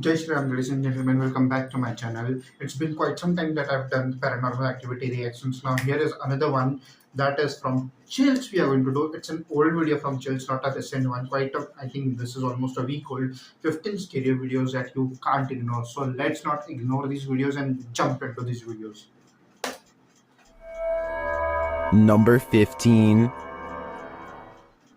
Jai Shri Ram, ladies and gentlemen, welcome back to my channel. It's been quite some time that I've done paranormal activity reactions. Now here is another one that is from Chills we are going to do. It's an old video from Chills, not a recent one. I think this is almost a week old. 15 stereo videos that you can't ignore. So let's not ignore these videos and jump into these videos. Number 15.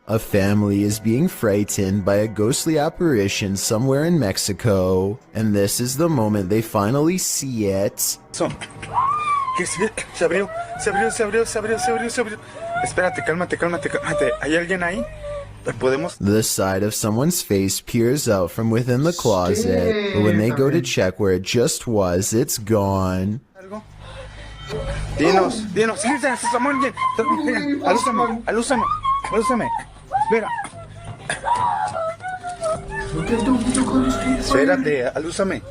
A family is being frightened by a ghostly apparition somewhere in Mexico, and this is the moment they finally see it. Se abrió. Espérate, cálmate. ¿Hay alguien ahí? The side of someone's face peers out from within the closet, but when they go to check where it just was, it's gone. Dinos, Samuel, alúzame. Espera. Espérate, alúzame.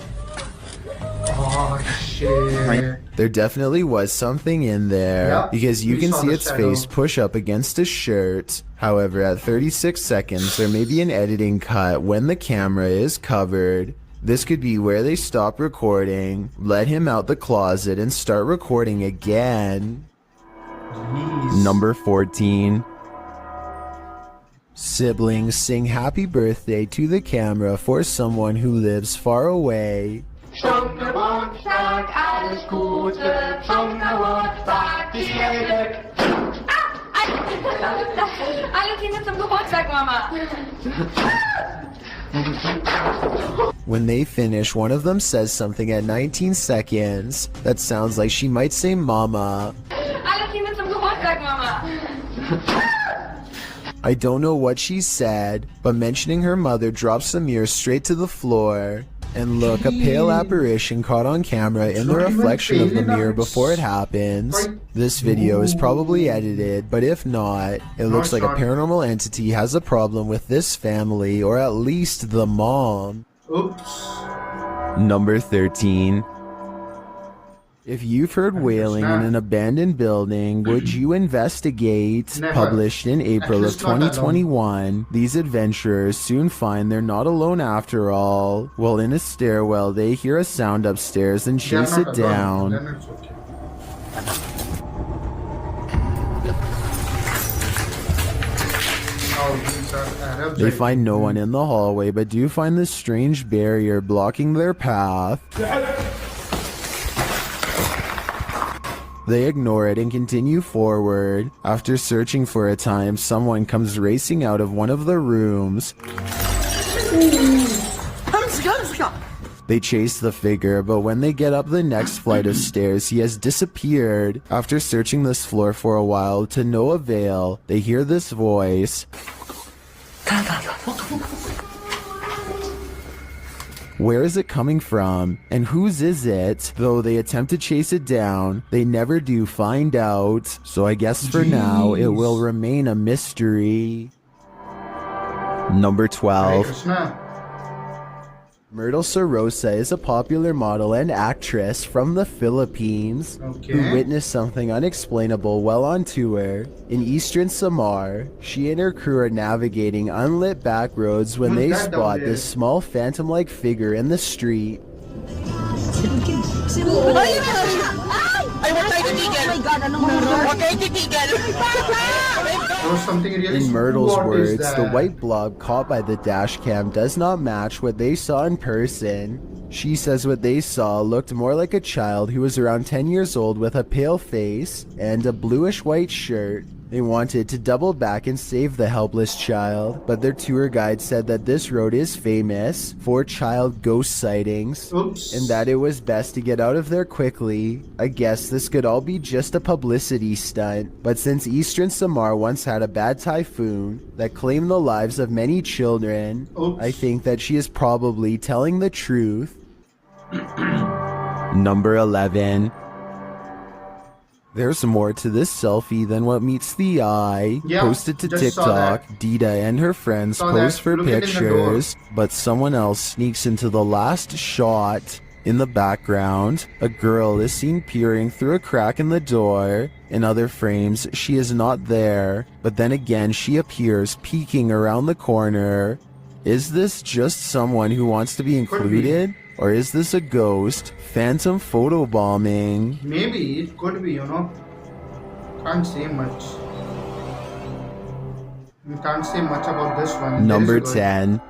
Oh shit. There definitely was something in there, because you can see its face push up against his shirt. However, at 36 seconds, there may be an editing cut when the camera is covered. This could be where they stop recording, let him out the closet, and start recording again. Jeez. Number 14. Siblings sing happy birthday to the camera for someone who lives far away. Schon Geburtstag, alles Gute, schon Geburtstag, die Glück. Alle Kinder zum Geburtstag, Mama. When they finish, one of them says something at 19 seconds that sounds like she might say mama. Alle Kinder zum Geburtstag, Mama. I don't know what she said, but mentioning her mother drops the mirror straight to the floor. And look, a pale apparition caught on camera in the reflection of the mirror before it happens. This video is probably edited, but if not, it looks like a paranormal entity has a problem with this family, or at least the mom. Oops. Number 13. If you've heard wailing in an abandoned building, would you investigate? Never. Published in April of At least not alone. 2021, these adventurers soon find they're not alone after all. While in a stairwell, they hear a sound upstairs and They are chase not it alone, down. then it's okay. Oh, these are Arabs, They I find think. no one in the hallway, but do find this strange barrier blocking their path. They ignore it and continue forward. After searching for a time, someone comes racing out of one of the rooms. They chase the figure, but when they get up the next flight of stairs, he has disappeared. After searching this floor for a while to no avail, they hear this voice. Where is it coming from? And whose is it? Though they attempt to chase it down, they never do find out. So I guess for now, it will remain a mystery. Number Hare 12. Krishna. Myrtle Sarosa is a popular model and actress from the Philippines who witnessed something unexplainable while on tour. In eastern Samar, she and her crew are navigating unlit back roads when they spot this small phantom-like figure in the street. There was something really In Myrtle's What is words, that? the white blob caught by the dash cam does not match what they saw in person. She says what they saw looked more like a child who was around 10 years old with a pale face and a bluish-white shirt. They wanted to double back and save the helpless child, but their tour guide said that this road is famous for child ghost sightings, Oops. and that it was best to get out of there quickly. I guess this could all be just a publicity stunt, but since Eastern Samar once had a bad typhoon that claimed the lives of many children, Oops. I think that she is probably telling the truth. Number 11. There's more to this selfie than what meets the eye. Yeah, Posted to just saw TikTok, Dita and her friends Saw pose that. for Look it in the door. pictures, but someone else sneaks into the last shot. In the background, a girl is seen peering through a crack in the door. In other frames, she is not there, but then again she appears peeking around the corner. Is this just someone who wants to be included? Or is this a ghost phantom photobombing? Maybe it could be, you know. Can't say much. We can't say much about this one. Number There is a 10.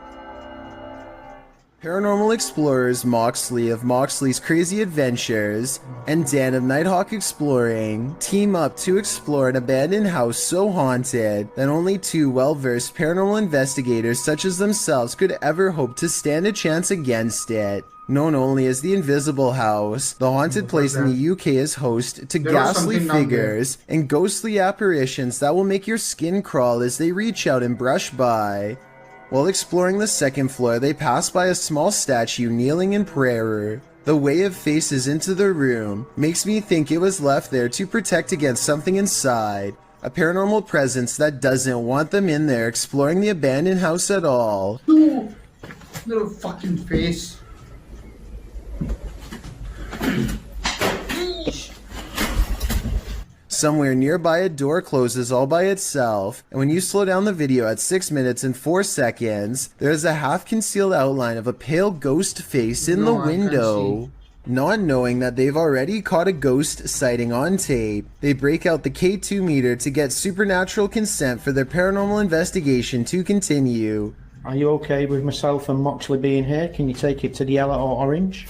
Paranormal explorers Moxley of Moxley's Crazy Adventures and Dan of Nighthawk Exploring team up to explore an abandoned house so haunted that only two well-versed paranormal investigators such as themselves could ever hope to stand a chance against it. Known only as the Invisible House, the haunted place in the UK is host to There was ghastly something down figures and ghostly apparitions that will make your skin crawl as they reach out and brush by. While exploring the second floor, they pass by a small statue kneeling in prayer. The way it faces into the room makes me think it was left there to protect against something inside, a paranormal presence that doesn't want them in there exploring the abandoned house at all. Ooh, little fucking face. Somewhere nearby, a door closes all by itself, and when you slow down the video at 6 minutes and 4 seconds, there is a half-concealed outline of a pale ghost face in the No, I can't window. Not knowing that they've already caught a ghost sighting on tape, they break out the K2 meter to get supernatural consent for their paranormal investigation to continue. Are you okay with myself and Moxley being here? Can you take it to the yellow or orange?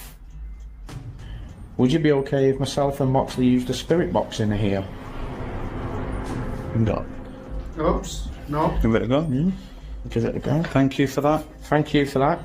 Would you be okay if myself and Moxley used the spirit box in here? No. Oops. No. Give it a go. Give it a go. Thank you for that. Thank you for that.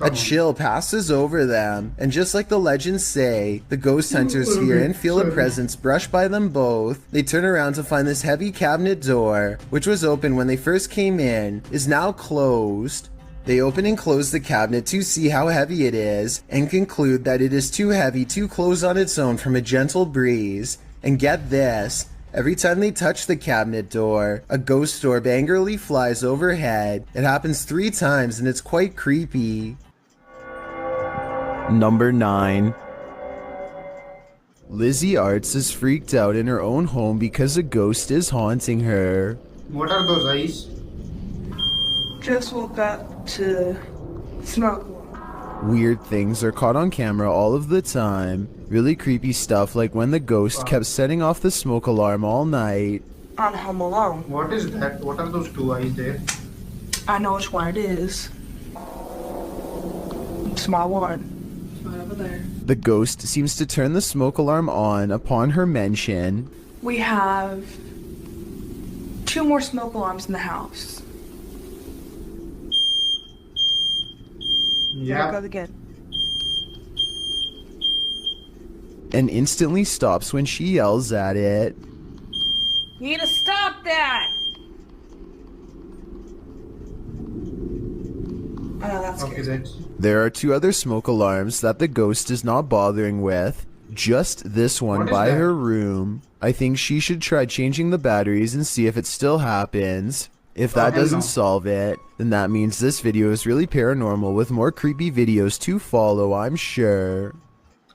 A chill passes over them, and just like the legends say, the ghost hunters hear and feel a presence brush by them both. They turn around to find this heavy cabinet door, which was open when they first came in, is now closed. They open and close the cabinet to see how heavy it is, and conclude that it is too heavy to close on its own from a gentle breeze. And get this, every time they touch the cabinet door, a ghost orb angrily flies overhead. It happens 3 times and it's quite creepy. Number 9. Lizzie Arts is freaked out in her own home because a ghost is haunting her. What are those eyes? Just woke up to smoke. Weird things are caught on camera all of the time. Really creepy stuff like when the ghost kept setting off the smoke alarm all night. On Home Alone. What is that? What are those 2 eyes there? I know which one it is. It's my one. It's right over there. The ghost seems to turn the smoke alarm on upon her mention. We have 2 more smoke alarms in the house. There it Yeah. goes again. And instantly stops when she yells at it. You need to stop that! I know that's Okay, scary. that's. There are 2 other smoke alarms that the ghost is not bothering with. Just this one What is by that? her room. I think she should try changing the batteries and see if it still happens. If that hell doesn't no. solve it, then that means this video is really paranormal with more creepy videos to follow, I'm sure.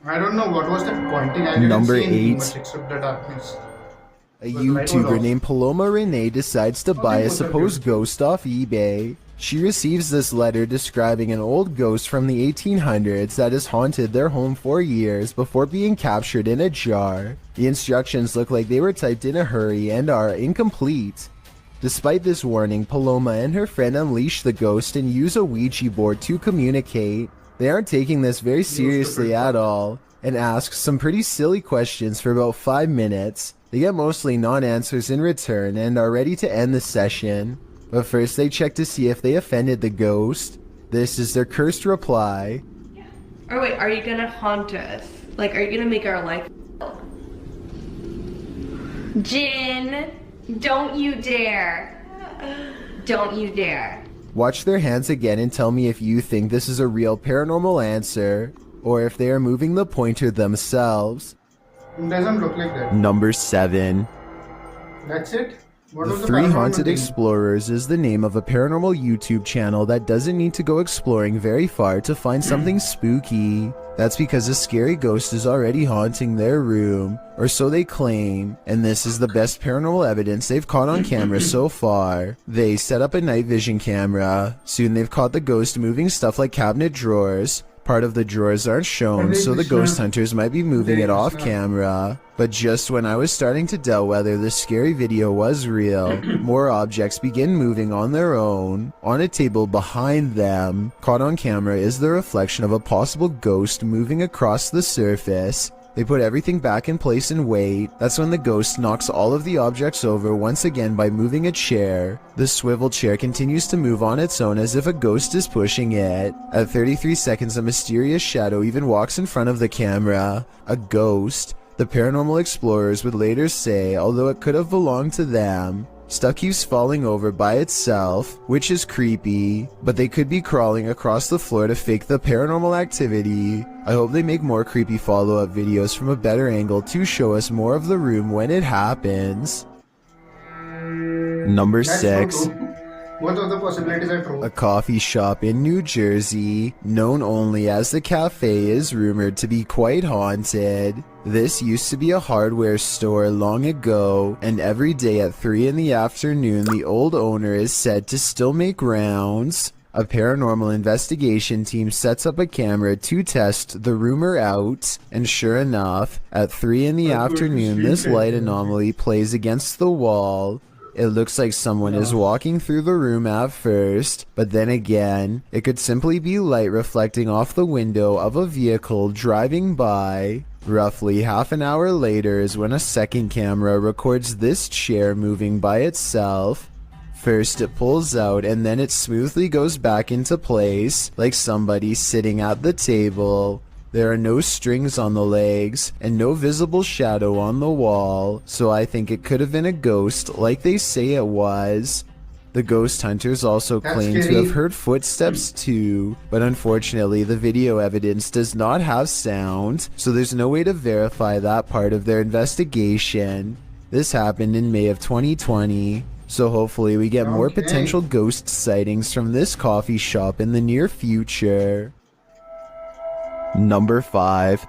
I don't know what was that pointing. I didn't Number see anything 8. much except the darkness. A But light was YouTuber off. named Paloma Renee decides to buy a was that supposed beautiful? ghost off eBay. She receives this letter describing an old ghost from the 1800s that has haunted their home for years before being captured in a jar. The instructions look like they were typed in a hurry and are incomplete. Despite this warning, Paloma and her friend unleash the ghost and use a Ouija board to communicate. They aren't taking this very seriously at all, and ask some pretty silly questions for about 5 minutes. They get mostly non-answers in return and are ready to end the session. But first they check to see if they offended the ghost. This is their cursed reply. Or wait, are you gonna haunt us? Like, are you gonna make our life? Jin, don't you dare. Don't you dare. Watch their hands again and tell me if you think this is a real paranormal answer, or if they are moving the pointer themselves. It doesn't look like that. Number 7. That's it? What The was 3 paranormal Haunted thing? Explorers is the name of a paranormal YouTube channel that doesn't need to go exploring very far to find something spooky. That's because a scary ghost is already haunting their room, or so they claim, and this is the best paranormal evidence they've caught on camera so far. They set up a night vision camera. Soon they've caught the ghost moving stuff like cabinet drawers. Part of the drawers aren't shown, so the ghost hunters might be moving it off camera. But just when I was starting to doubt whether this scary video was real, more objects begin moving on their own. On a table behind them, caught on camera is the reflection of a possible ghost moving across the surface. They put everything back in place and wait. That's when the ghost knocks all of the objects over once again by moving a chair. The swivel chair continues to move on its own as if a ghost is pushing it. At 33 seconds, a mysterious shadow even walks in front of the camera. A ghost. The paranormal explorers would later say, although it could have belonged to them. Stuff keeps falling over by itself, which is creepy, but they could be crawling across the floor to fake the paranormal activity. I hope they make more creepy follow-up videos from a better angle to show us more of the room when it happens. Number That's 6. so true. Both of the possibilities are true. A coffee shop in New Jersey, known only as the Cafe, is rumored to be quite haunted. This used to be a hardware store long ago, and every day at 3 in the afternoon, the old owner is said to still make rounds. A paranormal investigation team sets up a camera to test the rumor out, and sure enough, at 3 in the afternoon, this light anomaly plays against the wall. It looks like someone is walking through the room at first, but then again, it could simply be light reflecting off the window of a vehicle driving by. Roughly half an hour later is when a second camera records this chair moving by itself. First it pulls out and then it smoothly goes back into place, like somebody sitting at the table. There are no strings on the legs and no visible shadow on the wall, so I think it could have been a ghost like they say it was. The ghost hunters also claim to have heard footsteps too, but unfortunately the video evidence does not have sound, so there's no way to verify that part of their investigation. This happened in May of 2020, so hopefully we get more potential ghost sightings from this coffee shop in the near future. Number 5.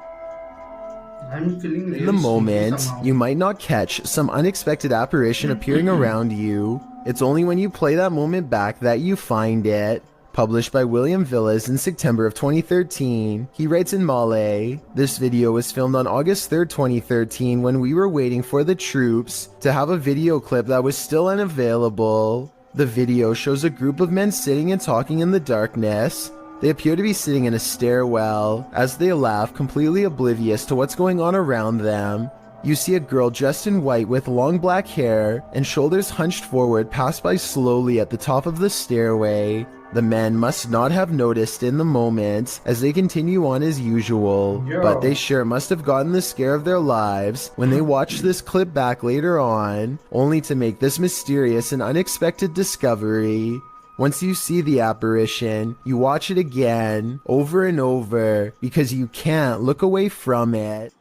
I'm feeling In the moment, you might not catch some unexpected apparition appearing around you. It's only when you play that moment back that you find it. Published by William Villas in September of 2013, he writes in Malay, "This video was filmed on August 3rd, 2013 when we were waiting for the troops to have a video clip that was still unavailable. The video shows a group of men sitting and talking in the darkness. They appear to be sitting in a stairwell, as they laugh, completely oblivious to what's going on around them. You see a girl dressed in white with long black hair and shoulders hunched forward pass by slowly at the top of the stairway. The men must not have noticed in the moment, as they continue on as usual, but they sure must have gotten the scare of their lives when they watched this clip back later on, only to make this mysterious and unexpected discovery. Once you see the apparition, you watch it again, over and over, because you can't look away from it."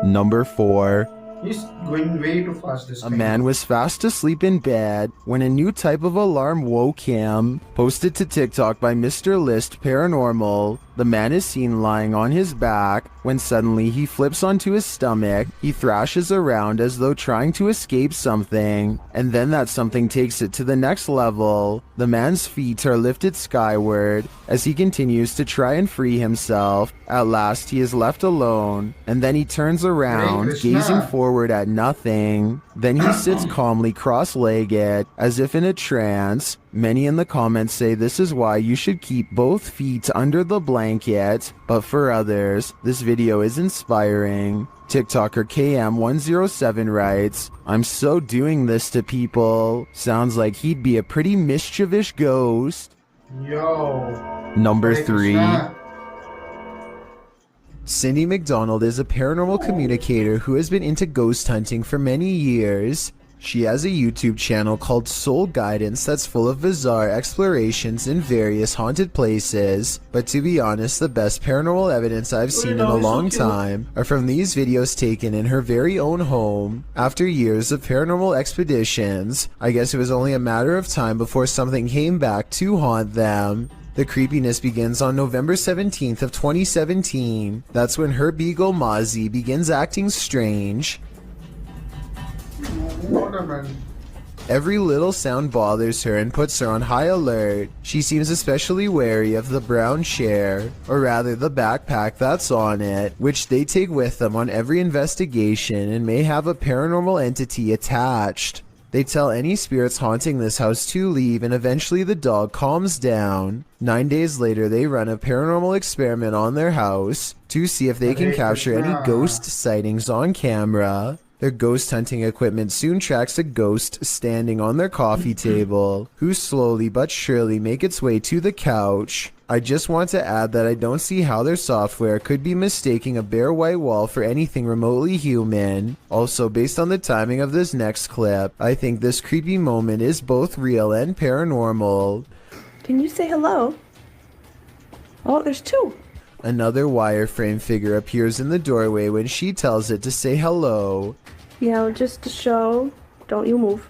Number 4. He's going way too fast this A time. man was fast asleep in bed when a new type of alarm woke him. Posted to TikTok by Mr. List Paranormal, the man is seen lying on his back when suddenly he flips onto his stomach. He thrashes around as though trying to escape something, and then that something takes it to the next level. The man's feet are lifted skyward as he continues to try and free himself. At last he is left alone, and then he turns around, gazing forward at nothing. Then he sits calmly cross-legged, as if in a trance. Many in the comments say this is why you should keep both feet under the blanket, but for others, this video is inspiring. TikToker KM107 writes, "I'm so doing this to people. Sounds like he'd be a pretty mischievous ghost." Yo. Number Hare 3. Krishna. Cindy McDonald is a paranormal communicator who has been into ghost hunting for many years. She has a YouTube channel called Soul Guidance that's full of bizarre explorations in various haunted places. But to be honest, the best paranormal evidence I've seen in a long time are from these videos taken in her very own home. After years of paranormal expeditions, I guess it was only a matter of time before something came back to haunt them. The creepiness begins on November 17th of 2017. That's when her beagle Mozzie begins acting strange. What a man. Every little sound bothers her and puts her on high alert. She seems especially wary of the brown chair, or rather the backpack that's on it, which they take with them on every investigation and may have a paranormal entity attached. They tell any spirits haunting this house to leave, and eventually the dog calms down. 9 days later, they run a paranormal experiment on their house to see if they can capture any ghost sightings on camera. Their ghost hunting equipment soon tracks a ghost standing on their coffee table, who slowly but surely make its way to the couch. I just want to add that I don't see how their software could be mistaking a bare white wall for anything remotely human. Also, based on the timing of this next clip, I think this creepy moment is both real and paranormal. Can you say hello? Oh, there's two. Another wireframe figure appears in the doorway when she tells it to say hello. Yeah, just to show. Don't you move.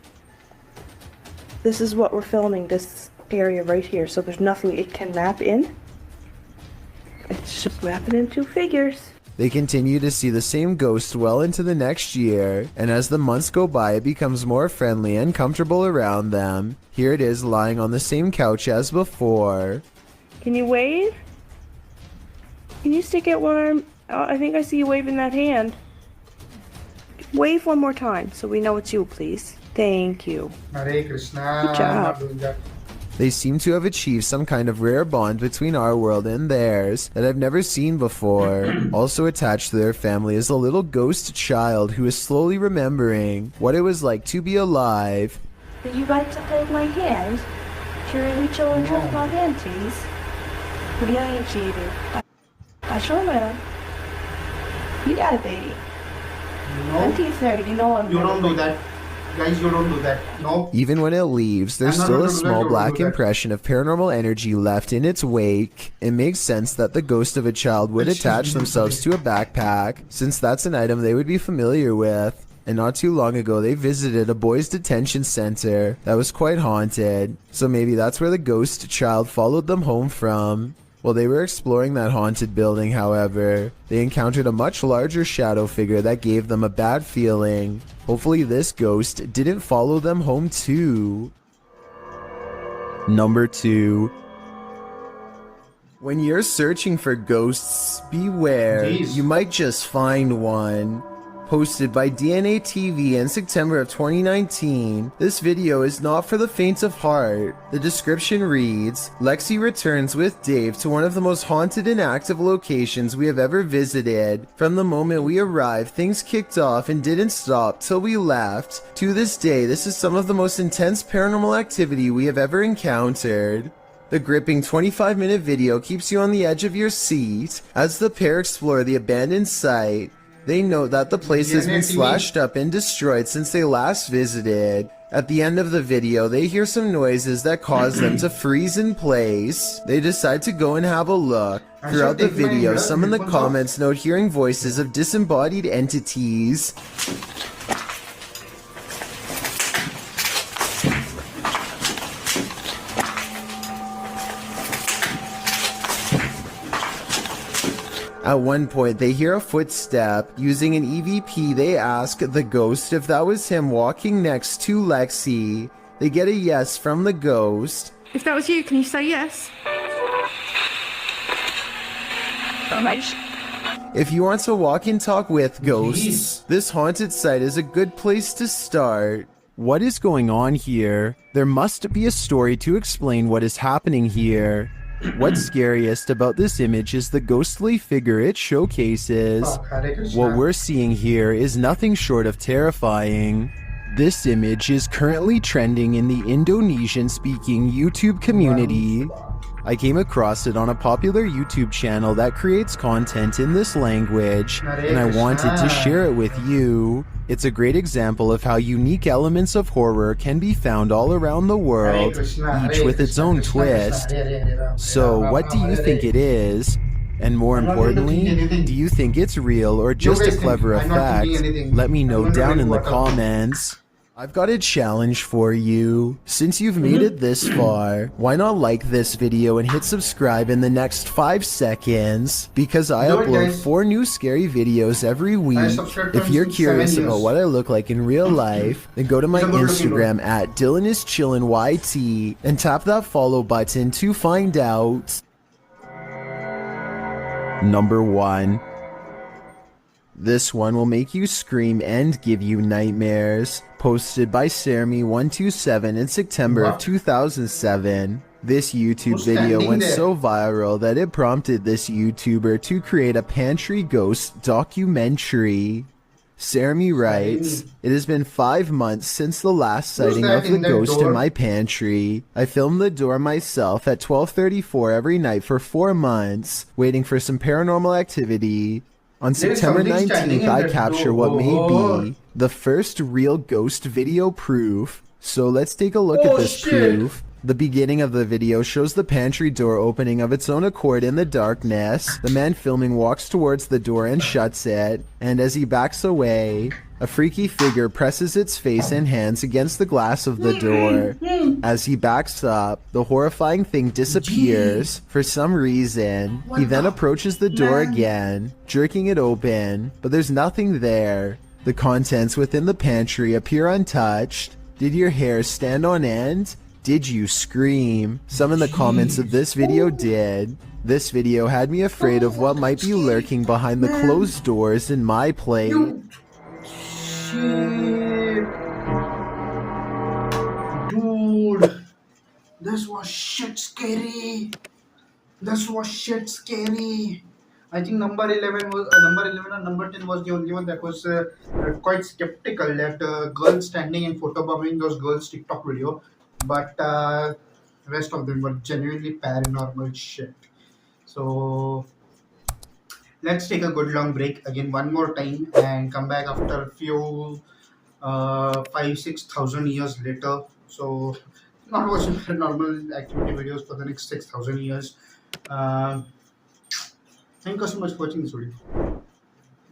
This is what we're filming, this area right here, so there's nothing it can wrap in. It's just wrapping in two figures. They continue to see the same ghost well into the next year, and as the months go by it becomes more friendly and comfortable around them. Here it is lying on the same couch as before. Can you wave? Can you stick out one arm? Oh, I think I see you waving that hand. Wave one more time so we know it's you, please. Thank you. Hare Krishna. Good job. Not doing that. They seem to have achieved some kind of rare bond between our world and theirs that I've never seen before. Also attached to their family is a little ghost child who is slowly remembering what it was like to be alive. Would you like to hold my hand? Should we reach over and hold my hand, please? Yeah, cheated. I sure will. You got it, baby. No, Auntie 30, you know I'm you don't do that. Guys, you don't do that. No. Even when it leaves, there's No, no, still no, a no, small don't black do that. impression of paranormal energy left in its wake. It makes sense that the ghost of a child would attach themselves to a backpack, since that's an item they would be familiar with. And not too long ago, they visited a boys' detention center that was quite haunted, so maybe that's where the ghost child followed them home from. While they were exploring that haunted building, however, they encountered a much larger shadow figure that gave them a bad feeling. Hopefully this ghost didn't follow them home too. Number 2. When you're searching for ghosts, beware. Jeez. You might just find one. Posted by DNA TV in September of 2019, this video is not for the faint of heart. The description reads, Lexi returns with Dave to one of the most haunted and active locations we have ever visited. From the moment we arrived, things kicked off and didn't stop till we left. To this day, this is some of the most intense paranormal activity we have ever encountered. The gripping 25-minute video keeps you on the edge of your seat as the pair explore the abandoned site. They note that the place has been slashed up and destroyed since they last visited. At the end of the video, they hear some noises that cause them to freeze in place. They decide to go and have a look. Throughout the video, some in the comments note hearing voices of disembodied entities. At one point, they hear a footstep. Using an EVP, they ask the ghost if that was him walking next to Lexi. They get a yes from the ghost. If that was you, can you say yes? If you want to walk and talk with ghosts, this haunted site is a good place to start. What is going on here? There must be a story to explain what is happening here. What's scariest about this image is the ghostly figure it showcases. Hare Krishna. What we're seeing here is nothing short of terrifying. This image is currently trending in the Indonesian-speaking YouTube community. I came across it on a popular YouTube channel that creates content in this language, and I wanted to share it with you. It's a great example of how unique elements of horror can be found all around the world, each with its own twist. So, what do you think it is? And more importantly, do you think it's real or just a clever effect? Let me know down in the comments. I've got a challenge for you. Since you've made it this far, why not like this video and hit subscribe in the next 5 seconds? Because I Do it, upload guys. 4 new scary videos every week. subscribed to If him you're since curious 7 about years. what I look like in real life, then go to my He's a good-looking Instagram at DylanIsChillinYT and tap that follow button to find out. Number 1. This one will make you scream and give you nightmares. Posted by Sermi127 in September of What? 2007. This YouTube Who's video standing went there? so viral that it prompted this YouTuber to create a pantry ghost documentary. Sermi writes, "It has been 5 months since the last Who's sighting that of the in that ghost door? in my pantry. I filmed the door myself at 12:34 every night for 4 months, waiting for some paranormal activity. On There is September something standing 19th, in I that capture what may door. be the first real ghost video proof. So let's take a look at Oh, this shit. proof. The beginning of the video shows the pantry door opening of its own accord in the darkness. The man filming walks towards the door and shuts it, and as he backs away, a freaky figure presses its face and hands against the glass of the door. As he backs up, the horrifying thing disappears for some reason. He then approaches the door again, jerking it open, but there's nothing there. The contents within the pantry appear untouched. Did your hair stand on end? Did you scream? Some in the comments of this video did. This video had me afraid of what might be lurking behind the closed doors in my plate. Shit. Dude, this was shit scary. This was shit scary. I think number 11 was number 11 and number 10 was the only one that was quite skeptical that girl standing and photobombing those girls TikTok video, but rest of them were genuinely paranormal shit. So let's take a good long break again one more time and come back after a few 5,000-6,000 years later. So not watching paranormal activity videos for the next 6,000 years. Thank you so much for watching this video.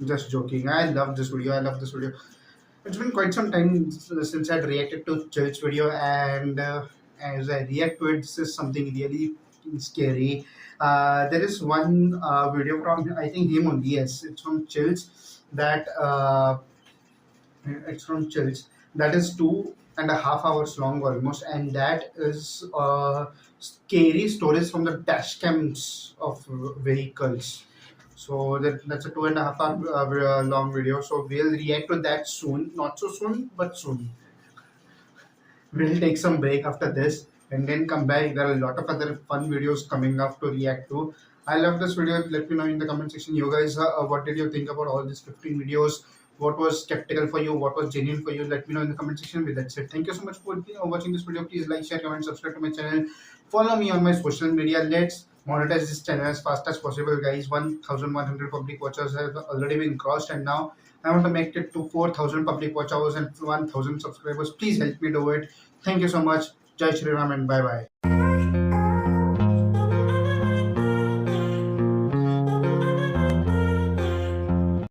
Just joking. I love this video. I love this video. It's been quite some time since I'd reacted to Church video, and as I react to it, this is something really scary. There is one video from, I think him only, yes, it's from Chills, that it's from Chills, that is 2.5 hours long almost, and that is scary stories from the dash cams of vehicles. So that's a 2.5 hour long video. So we'll react to that soon. Not so soon, but soon. We'll take some break after this and then come back. There are a lot of other fun videos coming up to react to. I love this video. Let me know in the comment section, you guys, what did you think about all these 15 videos? What was skeptical for you? What was genuine for you? Let me know in the comment section. With that said, thank you so much for watching this video. Please like, share, comment, subscribe to my channel. Follow me on my social media. Let's monetize this channel as fast as possible, guys. 1,100 public watchers have already been crossed, and now I want to make it to 4,000 public watch hours and 1,000 subscribers. Please help me do it. Thank you so much. Jai Shri Ram and bye bye.